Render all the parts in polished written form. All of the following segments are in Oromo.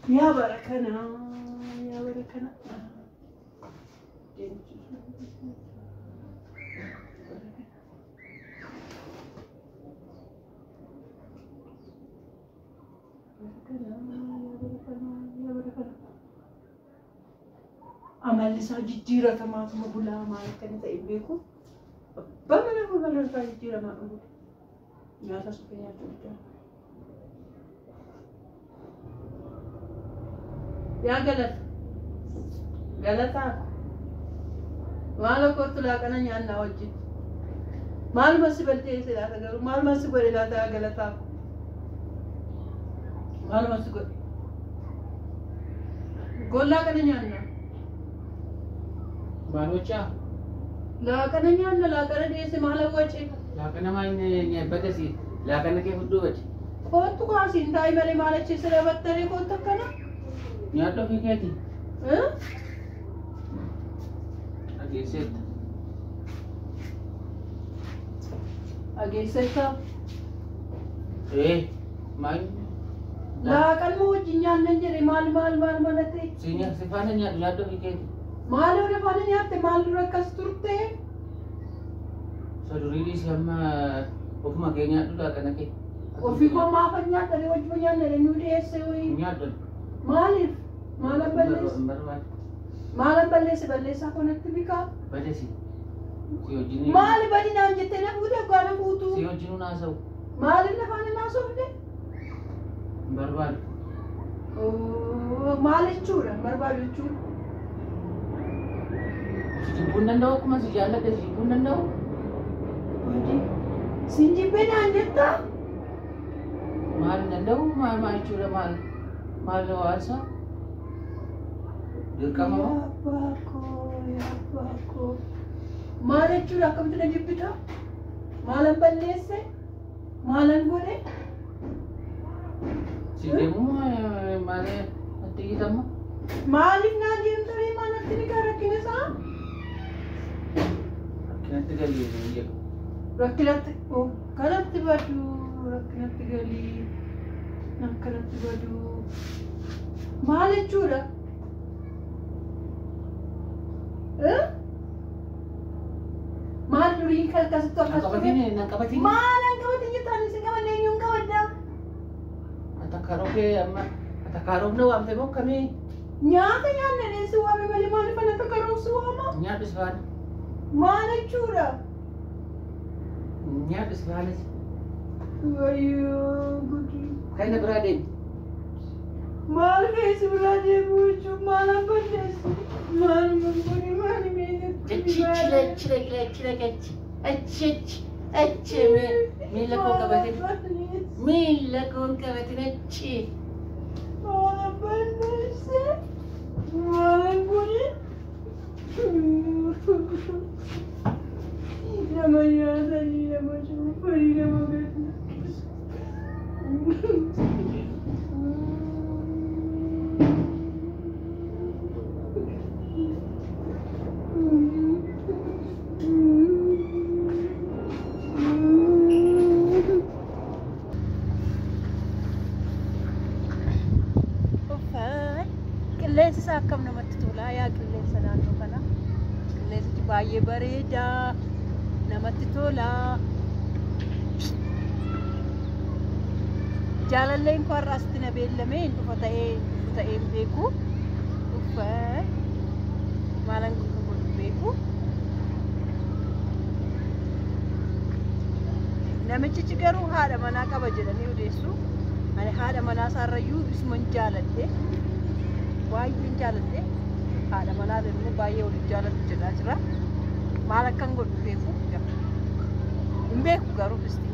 يا بركنا يا بركنا عمل لسه جيرة تمام مبلا ما كان تيبيكو بمن هو بمن لسه جيرة ما أقول يا تسبيح جدا يا غلطة ما لو كنت لا كنا نيانا وجد مال ما سبلتي سلا تقول مال ما سبلي لا تا غلطة مال ما سبل قول لا كنا نيانا Barucha. لا كنا نيانا لا كنا ديس مال وجه لا كنا ما إني بدسي لا كنا كيف تدوج. كنت قاسين داي مالي مال شيء سلا بتري كنت كنا نياتو في كيتي. ها أجيسيت. أجيسيت إيه ما لا كان موجود نيانا نجري مال نتي سينيا سفانة نياتو في كيتي. مال ولا مال نياتي مال ركز ترتة Saduri sama ofuma kenya tu dah kena ke. وفي ما فنيات اللي وجه فنيات اللي نودي يسوي Nyata. مالف مالا بلس Baru مالا بلس أكون أكتبيكا pada si. Si ojini. مالي بدي نانجي تنا فودا قانا فوتو Si ojinu nasau. مالي نفاني ناسو بدي Baru. مالي تشورا مربع تشور Si bundan dah aku masih jalan ke si bundan dah. سنجي بين أنجتا Mal nandaw mal chura mal lawasa. Dirkam يا mo. باكو مالي تشورا كم تنجي بيتا مالا بلس مالا بولي Si demo mal nanti kita mo. مالك نادي انتري ما نتني كاركيني سا Kena tegali dia. ركلت كانت بدو ركلت قالي نكلت بدو مالك جورا مال جورين كل كاستو Nangkapatin. ما نكوتي تاني سكما نيوم كودا Atakaro na am temo kami. نياتا يانا نسوا بمالي مالي فنتكرو سوا Nya bisban. مالك جورا Nya bisban. أيوه قولي Kaina berade. مال كيس بلادي بوجو مال بلس مال مبوني مالي ميزة Mila kon kabatin achi. مال بلس مال بوني لما يادني لما شوفني لما بيتنا قليس ساكم نمت تولا يا قليس نانو كنا قليس باي بريدا نمت تولا جاللين قراستنا بيلمين فتاي بيكو مالن بيكو نمچ چگرو هاده منا قبا جدني وديسو اني هاده منا ساريو اسمن جالده واي جالده هاده منا دمو بايو جالده جداجرا مالكن غد بيكو مبيكو غارو بستي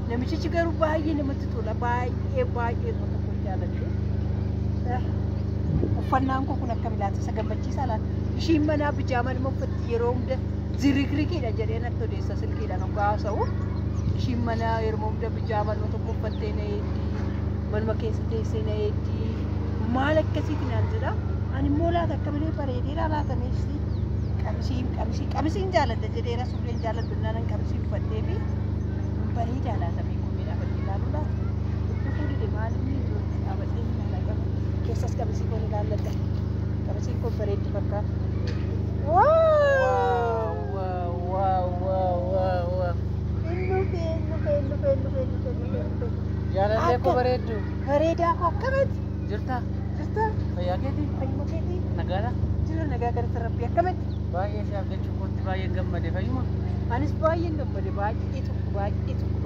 نمچ چگرو باي نمتتولا باي متكو جالده ufannaan ko kun akka milaata isa gammachiisaa ishiin manaa bijaaman moffatti yeroo hunda zirikrikiidha jedhee natti odeessa silkiidhaan hoggaa haasa'u ishiin manaa yeroo hunda bijaaman tokko uffattee na eeddii manuma keessa teessee na eeddii maal akkasiitiin aan jedha ani immoo laata akka malee bareedeera laatameessi qabisiin jaaladha jedheera surreen jaaladhu naanan qabisii uffadhee fi bareedaa laatamee kun miidhaa badii ilaaluu laata dhufuu dide maalimni dhaabadhee miidhaa qaba keessas qabsi kun ilaalladha. Qabsi kun bareeddi fakkaata. Jaalallee koo bareeddu. Bareedaa koo akkamitti? Jirta? Fayyaa keetii? Fayyuma keetii? Nagaadha? Jira nagaa galata Rabbii akkamitti? Baay'ee si argachuu kootti baay'een gammade fayyuma? Anis baay'een gammade baay'ee tokko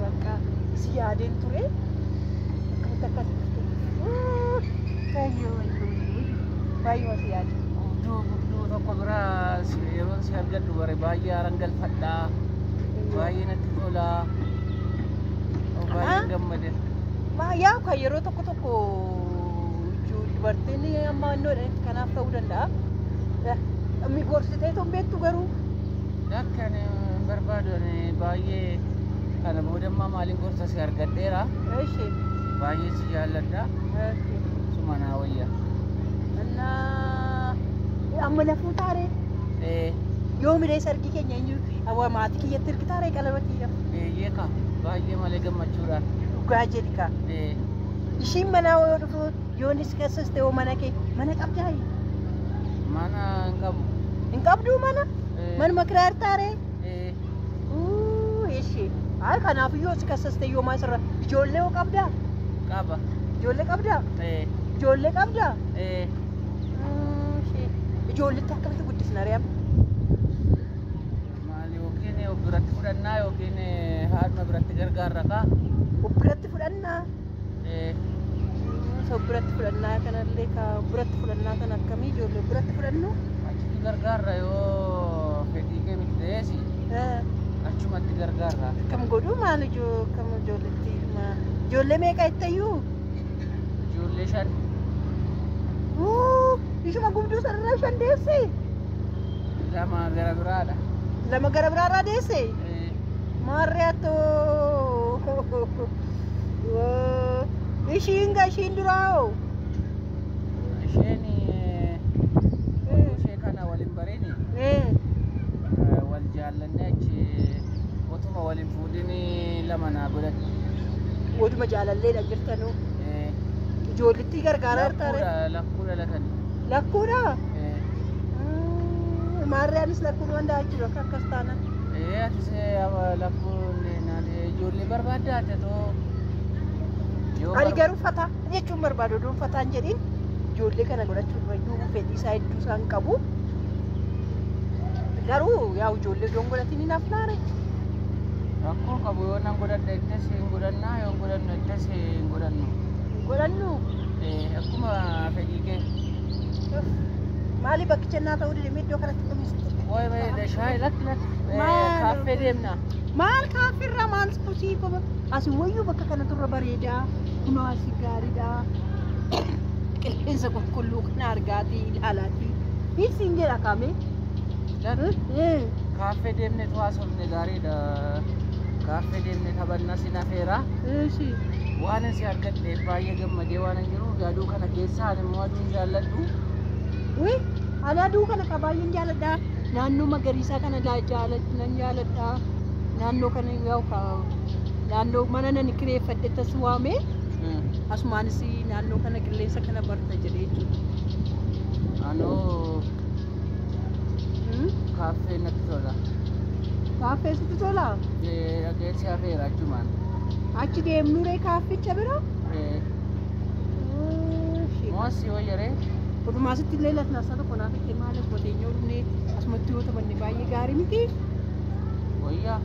bakka si yaadeen ture. Baay'ee si yaade. Guddaa tokko biraa yeroo si argadhu bare baay'ee haran galfadhaa. Baay'ee natti tola. Baay'een gammade. Yaa kan yeroo tokko dubartiin amma innoodhaan kanaaf ta'uu danda'a. Mi gorsitee ton beektu garuu. Dakkan barbaadu baay'ee kana boodammaa maaliin gorsa si argadheera. Baay'ee si jaalladha. Suma naa wayya. Amma lafuu taaree. Yoo midhee sargii keenya eenyu maatii kiyyatti hirkitaaree qalabatiidha. Yeeka baay'ee malee gammachuudhaan. Dhugaa jedhi kaa. Ishiin manaa yoo dhufu yoonis keessas ta'uu mana kee mana qabdaa? Mana hin qabu. Hin qabduu mana? Manuma kiraar taaree? Ishee. Kanaaf yoo si keessas ta'e yoo maasirra ijoollee hoo qabdaa? Qaba. Ijoollee qabdaa? Ijoollee qabdaa? Ijoolletti akkamitti guddisna re'am? Maali yookiin of biratti fudhannaa yookiin haadha biratti gargaarra kaa? Of biratti fudhannaa? Of biratti fudhannaa kanallee of biratti fudhannaa kan akkamii ijoollee biratti fudhannu? Achitti gargaarra yoo fedhii kee miti ta'eesi achumatti gargaarra. Kam godhuu maal kam ijoolletti ijoollee meeqa ittayyuu? Ijoollee 5. Ishuma gubduu sarara 5 deesse? 2 gara biraadha. 2 gara biraarraa deesse? Maarreettoo. Ishiin duraa isheen ishee kana waliin bareeni wal jaallanne achi otuma waliin fuudhini lama naa godhatti. Oduma jaalalleedha jirtanuu. Ijoolletti gargaaraa jirtaare? Lakkuu dhalatan. Lakkuudha? Maarreenis lakkuun wanda jechuudha akka akkas taana. Atis lakkuun ijoollee barbaaddaa ta'oo. Ani garuu fataa jechuun barbaadu oduun fataan jedhiin ijoollee kana godhachuun bayyuu fedhii isaa hedduu isaan qabu. Garuu yaa ijoollee doon godhatiin hin hafnaare. Rakkoo qabu yoo nan godhadha ittis hin godhannaa yoo godhannu ittis hin godhannu. Godhannu? Akkuma fedhii kee. Maali bakki jennaa ta'uu didee iddoo kanatti kunuunsitti? Wayi bareeda shaayi lakki kaaffee deemna. Maal kaaffirra maal kusii qaba? Asii wayyuu bakka kana turre bareedaa. Kunoo asii gaariidha. Qilleensa qulqulluu kana argaatii ilaalaatii. Hiisiin jedha kaame. Kaaffee deemne haasofne gaariidha. Kaaffee deemne taphannaa si nafeera. Waan si argadheef baay'ee gammadee waan hin jiruuf aduu kana keessa ani immoo aduun jaalladhu. Ani aduu kana ka baay'een jaalladha. Naannoo magariisaa kana nan jaalladha. Naannoo kana naannoo mana nan kireeffadhe tas waame. Asumaanis naannoo kana qilleensa kana barta jedhee jechuudha. Anoo kaaffee natti tola. Kaaffee sitti tola? Dhageessi hafeera achumaan. Achi deemnuree kaafficha bira? Moosii wayyaree? Odumaasitti illee latnaasaa tokko naaf itti maaliif wateenyoo dhufnee asumatti yoo taphanne baay'ee gaarii miti? Wayyaa.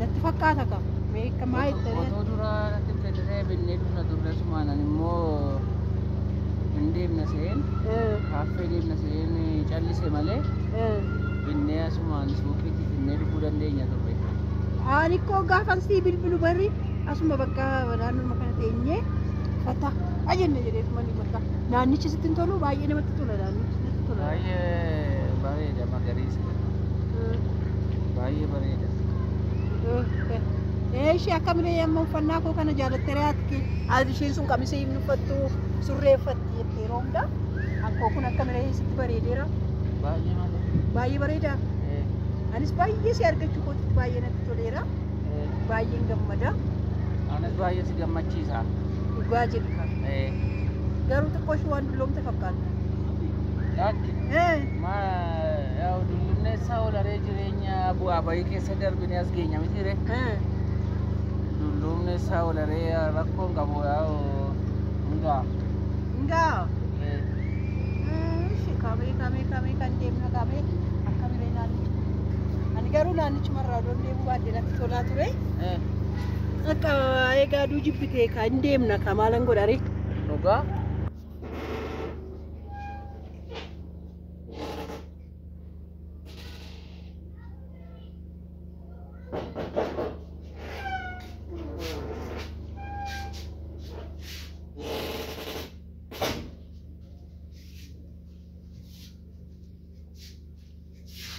Natti fakkaata ka. Meeqa maa itti? Otoo dura natti fedhee binnee dhufna turre sumaan immoo hin deemna seen. Kaaffee deemna seen callise malee. Binnee asumaan suuqiitti finnee dhufuu dandeenya turre. Ani koo gaafan sii bilbilu barri asuma bakka naannoo kana teenyee fata ajenne jedhee mani bakka naannichi sitti hin tolu baay'ee namatti tola naannichi natti tola. Baay'ee bareeda magariisa. Baay'ee bareeda. Ishee akkamilee yemmuu uffannaa koo kana jaalattee re'aatti ati isheen sun qamisee hin uffattu surree uffatti jettee yeroo hundaa akkoo kun akkamilee sitti bareedeera. Baay'ee malee. Baay'ee bareeda. Anis baay'ee si argachuu kootitti baay'ee natti toleera. Baay'een gammada. Anis baay'ee si gammachiisa. Dhugaa jedhu kan. garuu xiqqoo ishee waan dulloomte fakkaata. Ma yaa'u dullumneessaa olaree jireenya bu'aa bahii keessa darbine as geenya miti re. Dullumneessaa olaree rakkoon qabu yaa'u hundaa. Enggak. Kami kan deemna kami akka bireenaan. Ani garuu naannichi marraadoo deemuu baadhee natti tolaa ture. Akka egaa aduu jibbitee kan deemna ka maalan godhare. Dhugaa.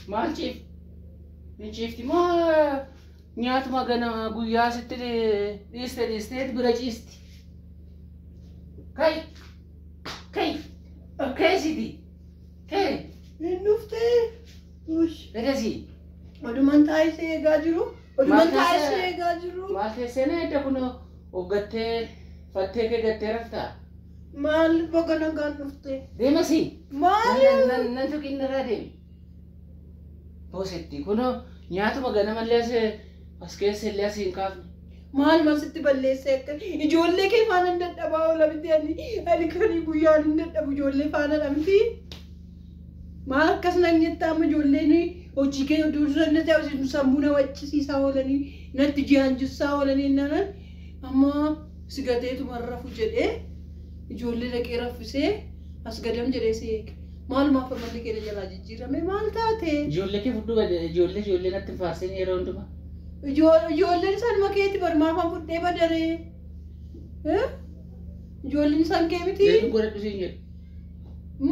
Maal ciifti moo nyaatuma gana guyyaa sitti dhiisteet bira ciisti. Kai akkeessiti. Hin dhuftee. Gadasii. Odumaan taa'isee eegaa jiru. Maal keessee na edda kun hoggattee fattee kee gattee raftaa. Maal boga nagaan dhuftee. Deemasii. Maal? Nan tuqinarraa deemi. Boosetti kuno nyaatuma ganamallee as keessa illee asiin kaafne. Maal masitti balleessee akka ijoollee kee faana hin dadhabaa oola miti ani kan guyyaan hin dadhabu ijoollee faana dhamti. Maal akkas nan jettaa amma ijoolleen hojii kee dursa na ta'u sammuu na waccisiisaa oolanii natti ji'aanjissaa oolanii nanan amma sigateetuma rafu jedhee ijoollee dhaqee raffisee as gadam jedhee si eege. Maalumaaf amalli keenya jalaa jijjiirame maal taate? Ijoollee kee fudhu ijoollee natti faarsin yeroo hundumaa. Ijoolleen isaan makeetti barmaafaan fudhee badaree. Ijoolleen isaan kee miti? Eenyu godhadhu siin jedhu.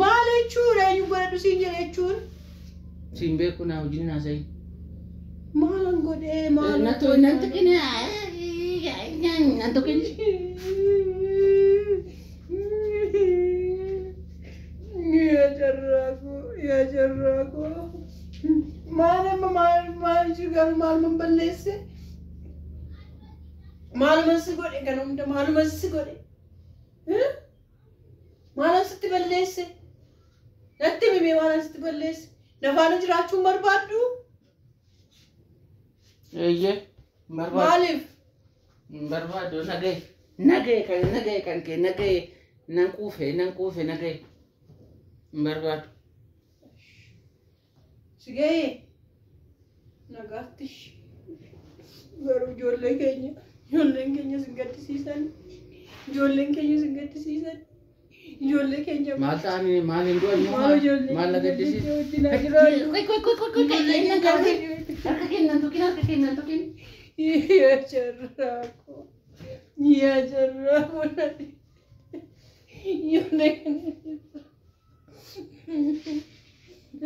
Maal jechuudha eenyu godhadhu siin jedhu jechuun? Siin beeku naa wajjin haasa'i. Maalan godhee maal? Nan tokkin. Ya jarrago. Maal man balleesse? Maaluma si godhe kan hunda maaluma si godhe? Maalan sitti balleesse? Natti mimee maalan sitti balleesse? Nafaana jiraachuun barbaaddu? Eeyyee barbaadu. Maaliif? Barbaadu nagee kan kee nagee nan quufe nagee. Barbaadu. Sigee nagaatti garuu ijoolleen keenya sin gaddisiisan ijoollee keenya maal ta'anii maal hin du'an maal na gaddisiisan. Harka kennan tuqin. Yaa jarraako nani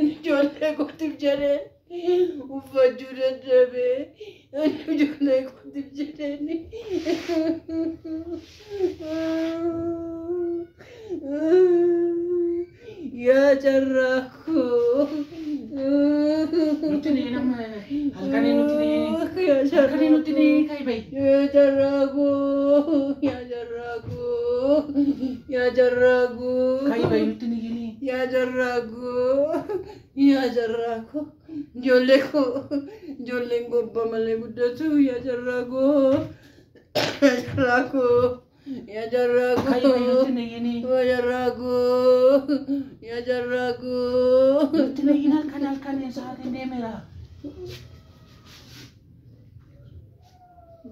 ijoollee kootiif jedhee uffachuu dadhabee ijoollee kootiif jedheen yaa jarraakoo nuti halkanii nuti kai bai. yaa jarraakoo Kai bai nuti ni gini. yaa jarraakoo ijoolleen gobba malee guddatu yaa jarraakoo Ya jarrago, ya jarrago. Kan saat ini merah.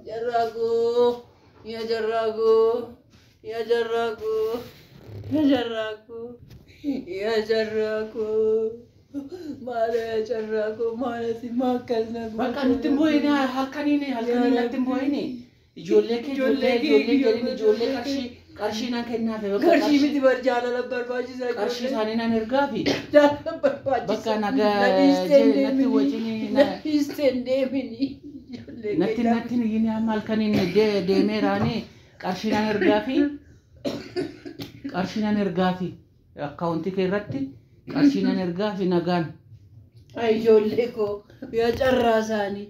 Jarrago, ya jarrago, ya jarrago, ya jarrago, ya jarrago. Mana jarrago, mana si makan nak. Makan timbo ini, halkan ini timbo ini. Ijoollee qarshii naan kennaaf qarshii miti barjaalala barbaachisaa qarshii isaanii naan ergaa fi jaalala barbaachisaa bakka nagaa natti wajjin isteen deemini natti yini amma halkaniin deemeeraanii qarshii naan ergaa fi akkaawuntii kee irratti qarshii naan ergaa fi nagaan ijoollee koo yaa carraa isaanii